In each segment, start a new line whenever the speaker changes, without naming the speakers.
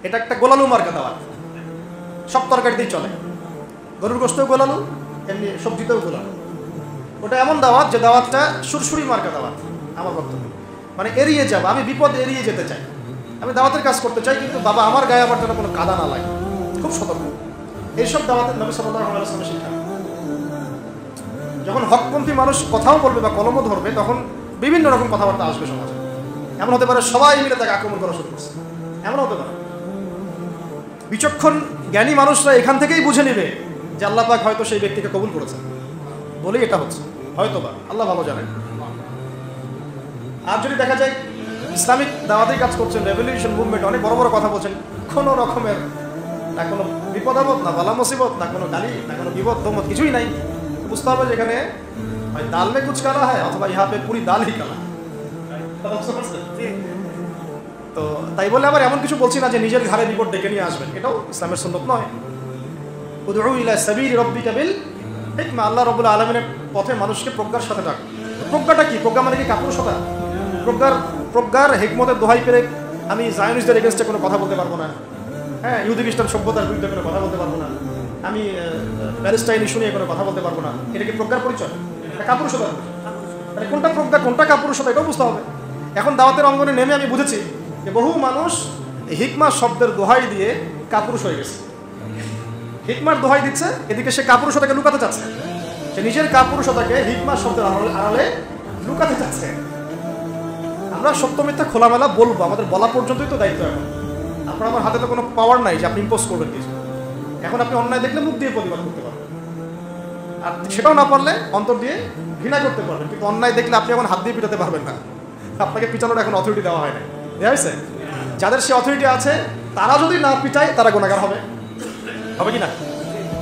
এটা একটা গোলালু মার্কা দাওয়াত, সব তরকারিতেই চলে, গরুর গোশতেও গোলালু, এমনি সবজিতেও গোলালু। ওটা এমন দাওয়াত যে দাওয়াতটা সুরসুরি মার্কা দাওয়াত। আমার বক্তব্য মানে এড়িয়ে যাব, আমি বিপদ এড়িয়ে যেতে চাই, আমি দাওয়াতের কাজ করতে চাই, কিন্তু বাবা আমার গায়ে আমার যেন কোনো কাদা না লাগে, খুব সতর্ক। এইসব দাওয়াতের নবী সাল্লাল্লাহু আলাইহি ওয়াসাল্লামের শিক্ষা। যখন হকপন্থী মানুষ কথাও বলবে বা কলমও ধরবে, তখন বিভিন্ন রকম কথাবার্তা আসবে সমাজে। এমন হতে পারে সবাই মিলে তাকে আক্রমণ করা শুরু করছে, এমন হতে পারে। বিচক্ষণ জ্ঞানী মানুষরা এখান থেকেই বুঝে নেবে যে আল্লাহ পাক হয়তো সেই ব্যক্তিকে কবুল করেছেন বলেই এটা হচ্ছে, হয়তো বা, আল্লাহ ভালো জানেন। আর যদি দেখা যায় ইসলামিক দাওয়াতের কাজ করছেন, রেভলিউশন মুভমেন্ট, অনেক বড় বড় কথা বলছেন, কোনো রকমের না কোনো বিপদ আপদ, না বালা মুসিবত, না কোনো গালি, না কোনো বিপদ দমত, কিছুই নাই, বুঝতে হবে যে এখানে হয় দাল মে কুছ কালা হয় অথবা ইহা পে পুরি দাল হি কালা। তো তাই বলে আবার এমন কিছু বলছি না যে নিজের ঘাড়ে বিপদ ডেকে নিয়ে আসবেন, এটাও ইসলামের সুন্নাত নয়। উদউ ইলা সাবিলি রাব্বিকা বিল হিকমা, আল্লাহ রাব্বুল আলামিনের পথে মানুষকে প্রজ্ঞার সাথে ডাক। প্রজ্ঞাটা কি? প্রজ্ঞা মানে কি কাপুরুষতা? প্রজ্ঞার হিকমতের দোহাই পেরে আমি জায়নিস্টদের এগেনস্টে কোনো কথা বলতে পারবো না, হ্যাঁ, ইহুদি খ্রিস্টান সভ্যতার বিরুদ্ধে কোনো কথা বলতে পারবো না, আমি প্যালেস্টাইন ইস্যু নিয়ে কোনো কথা বলতে পারবো না, এটা কি প্রজ্ঞার পরিচয়? কাপুরুষতা। মানে কোনটা প্রজ্ঞা কোনটা কাপুরুষতা এটাও বুঝতে হবে। এখন দাওয়াতের অঙ্গনে নেমে আমি বুঝেছি যে বহু মানুষ হিকমা শব্দের দোহাই দিয়ে কাপুরুষ হয়ে গেছে। হিকমার দোহাই দিচ্ছে, এদিকে সে কাপুরুষতাকে লুকাতে চাচ্ছে, সে নিজের কাপুরুষতাকে হিকমা শব্দের আড়ালে লুকাতে চাচ্ছে। আমরা সত্য মিথ্যা খোলামেলা বলবো, আমাদের বলা পর্যন্তই তো দায়িত্ব। এখন আপনার আমার হাতে তো কোনো পাওয়ার নাই যে আপনি ইম্পোজ করবেন কিছু। এখন আপনি অন্যায় দেখলে মুখ দিয়ে প্রতিবাদ করতে পারবেন, আর সেটাও না পারলে অন্তর দিয়ে ঘৃণা করতে পারবেন, কিন্তু অন্যায় দেখলে আপনি এখন হাত দিয়ে পিটাতে পারবেন না। আপনাকে পিটানোর এখন অথরিটি দেওয়া হয় না, দেওয়া হয়েছে। যাদের সে অথরিটি আছে তারা যদি না পিটায় তারা গুনাহগার হবে, হবে কি না?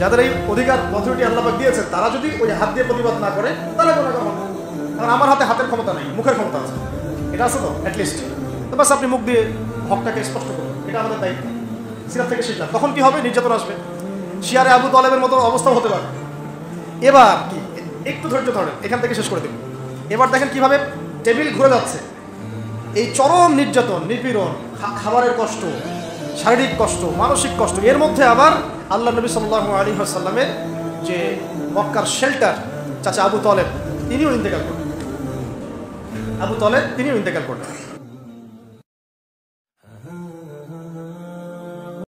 যাদের এই অধিকার অথরিটি আল্লাহ পাক দিয়েছে তারা যদি ওই হাত দিয়ে প্রতিবাদ না করে তারা গুনাহগার হবে। কারণ আমার হাতে হাতের ক্ষমতা নেই, মুখের ক্ষমতা আছে, এটা আছে তো অ্যাটলিস্ট। তো বাস আপনি মুখ দিয়ে হকটাকে স্পষ্ট করুন, এটা আমাদের দায়িত্ব। সিরাত থেকে শিখলাম। তখন কি হবে? নির্যাতন আসবে, শিয়ারে আবু তালেবের মতো অবস্থা হতে পারে। এবার কি, একটু ধৈর্য ধরেন, এখান থেকে শেষ করে দেব। এবার দেখেন কিভাবে টেবিল ঘুরে যাচ্ছে। এই চরম নির্যাতন, নিপীড়ন, খাবারের কষ্ট, শারীরিক কষ্ট, মানসিক কষ্ট, এর মধ্যে আবার আল্লাহ নবী সাল্লাল্লাহু আলাইহি ওয়াসাল্লামের যে মক্কার শেল্টার চাচা আবু তালেব, তিনিও ইন্তেকাল করলেন। আবু তালেব তিনিও ইন্তেকাল করলেন।